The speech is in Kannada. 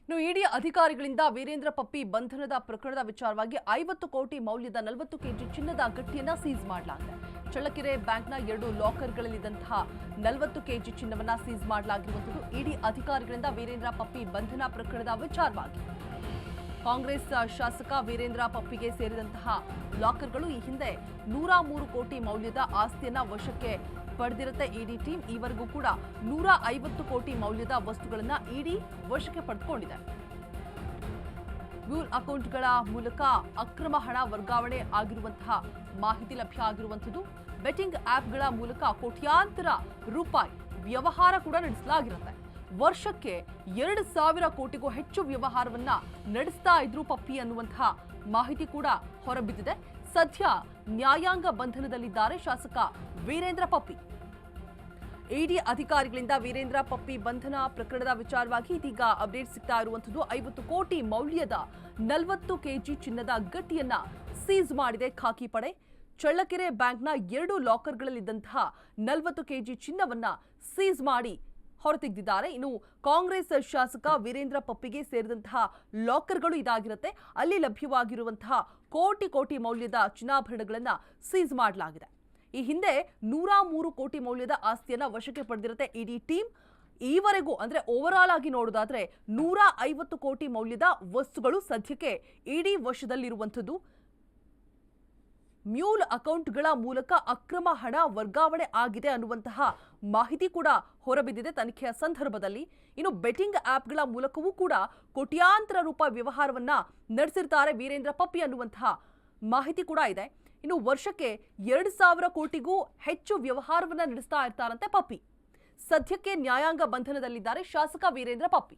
ಇಡಿ ಅಧಿಕಾರಿಗಳಿಂದ ವೀರೇಂದ್ರ ಪಪ್ಪಿ ಬಂಧನದ ಪ್ರಕರಣದ ವಿಚಾರವಾಗಿ 50 ಕೋಟಿ ಮೌಲ್ಯದ 40 ಕೆಜಿ ಚಿನ್ನದ ಗಟ್ಟಿಯನ್ನ ಸೀಸ್ ಮಾಡಲಾಗಿದೆ. ಚಳ್ಳಕೆರೆ ಬ್ಯಾಂಕ್ನ 2 ಲಾಕರ್ಗಳಲ್ಲಿದ್ದಂತಹ 40 ಕೆಜಿ ಚಿನ್ನವನ್ನ ಸೀಸ್ ಮಾಡಲಾಗಿರುವಂತದ್ದು ಇಡಿ ಅಧಿಕಾರಿಗಳಿಂದ ವೀರೇಂದ್ರ ಪಪ್ಪಿ ಬಂಧನ ಪ್ರಕರಣದ ವಿಚಾರವಾಗಿ. ಕಾಂಗ್ರೆಸ್ ಶಾಸಕ ವೀರೇಂದ್ರ ಪಪ್ಪಿಗೆ ಸೇರಿದಂತಹ ಲಾಕರ್ಗಳು ಈ ಹಿಂದೆ 103 ಕೋಟಿ ಮೌಲ್ಯದ ಆಸ್ತಿಯನ್ನ ವಶಕ್ಕೆ ಪಡೆದಿರುತ್ತೆ ಇಡಿ ಟೀಮ್. ಈವರೆಗೂ ಕೂಡ 150 ಕೋಟಿ ಮೌಲ್ಯದ ವಸ್ತುಗಳನ್ನ ಇಡಿ ವಶಕ್ಕೆ ಪಡೆದುಕೊಂಡಿದೆ. ಮ್ಯೂಲ್ ಅಕೌಂಟ್ಗಳ ಮೂಲಕ ಅಕ್ರಮ ಹಣ ವರ್ಗಾವಣೆ ಆಗಿರುವಂತಹ ಮಾಹಿತಿ ಲಭ್ಯ ಆಗಿರುವಂತದ್ದು. ಬೆಟ್ಟಿಂಗ್ ಆಪ್ಗಳ ಮೂಲಕ ಕೋಟ್ಯಾಂತರ ರೂಪಾಯಿ ವ್ಯವಹಾರ ಕೂಡ ನಡೆಸಲಾಗಿರುತ್ತೆ. ವರ್ಷಕ್ಕೆ 2,000 ಕೋಟಿಗೂ ಹೆಚ್ಚು ವ್ಯವಹಾರವನ್ನ ನಡೆಸ್ತಾ ಇದ್ರು ಪಪ್ಪಿ ಅನ್ನುವಂತಹ ಮಾಹಿತಿ ಕೂಡ ಹೊರಬಿದ್ದಿದೆ. ಸದ್ಯ ನ್ಯಾಯಾಂಗ ಬಂಧನದಲ್ಲಿದ್ದಾರೆ ಶಾಸಕ ವೀರೇಂದ್ರ ಪಪ್ಪಿ. ಇಡಿ ಅಧಿಕಾರಿಗಳಿಂದ ವೀರೇಂದ್ರ ಪಪ್ಪಿ ಬಂಧನ ಪ್ರಕರಣದ ವಿಚಾರವಾಗಿ ಇದೀಗ ಅಪ್ಡೇಟ್ ಸಿಗ್ತಾ ಇರುವಂತದ್ದು. 50 ಕೋಟಿ ಮೌಲ್ಯದ 40 ಕೆಜಿ ಚಿನ್ನದ ಗಟ್ಟಿಯನ್ನ ಸೀಸ್ ಮಾಡಿದೆ ಖಾಕಿ ಪಡೆ. ಚಳ್ಳಕೆರೆ ಬ್ಯಾಂಕ್ನ 2 ಲಾಕರ್ಗಳಲ್ಲಿದ್ದಂತಹ 40 ಕೆಜಿ ಚಿನ್ನವನ್ನ ಸೀಸ್ ಮಾಡಿ ಹೊರತೆಗೆದಿದ್ದಾರೆ. ಇನ್ನು ಕಾಂಗ್ರೆಸ್ ಶಾಸಕ ವೀರೇಂದ್ರ ಪಪ್ಪಿಗೆ ಸೇರಿದಂತಹ ಲಾಕರ್ಗಳು ಇದಾಗಿರುತ್ತೆ. ಅಲ್ಲಿ ಲಭ್ಯವಾಗಿರುವಂತಹ ಕೋಟಿ ಮೌಲ್ಯದ ಚಿನ್ನಾಭರಣಗಳನ್ನ ಸೀಸ್ ಮಾಡಲಾಗಿದೆ. ಈ ಹಿಂದೆ 103 ಕೋಟಿ ಮೌಲ್ಯದ ಆಸ್ತಿಯನ್ನ ವಶಕ್ಕೆ ಪಡೆದಿರುತ್ತೆ ಇಡಿ ಟೀಮ್. ಈವರೆಗೂ ಅಂದ್ರೆ ಓವರ್ ಆಲ್ ಆಗಿ ನೋಡೋದಾದ್ರೆ 150 ಕೋಟಿ ಮೌಲ್ಯದ ವಸ್ತುಗಳು ಸದ್ಯಕ್ಕೆ ಇಡಿ ವಶದಲ್ಲಿರುವಂಥದ್ದು. ಮ್ಯೂಲ್ ಅಕೌಂಟ್ಗಳ ಮೂಲಕ ಅಕ್ರಮ ಹಣ ವರ್ಗಾವಣೆ ಆಗಿದೆ ಅನ್ನುವಂತಹ ಮಾಹಿತಿ ಕೂಡ ಹೊರಬಿದ್ದಿದೆ ತನಿಖೆಯ ಸಂದರ್ಭದಲ್ಲಿ. ಇನ್ನು ಬೆಟ್ಟಿಂಗ್ ಆಪ್ಗಳ ಮೂಲಕವೂ ಕೂಡ ಕೋಟ್ಯಾಂತರ ರೂಪಾಯಿ ವ್ಯವಹಾರವನ್ನ ನಡೆಸಿರ್ತಾರೆ ವೀರೇಂದ್ರ ಪಪ್ಪಿ ಅನ್ನುವಂತಹ ಮಾಹಿತಿ ಕೂಡ ಇದೆ. ಇನ್ನು ವರ್ಷಕ್ಕೆ 2,000 ಕೋಟಿಗೂ ಹೆಚ್ಚು ವ್ಯವಹಾರವನ್ನ ನಡೆಸ್ತಾ ಇರ್ತಾರಂತೆ ಪಪ್ಪಿ. ಸದ್ಯಕ್ಕೆ ನ್ಯಾಯಾಂಗ ಬಂಧನದಲ್ಲಿದ್ದಾರೆ ಶಾಸಕ ವೀರೇಂದ್ರ ಪಪ್ಪಿ.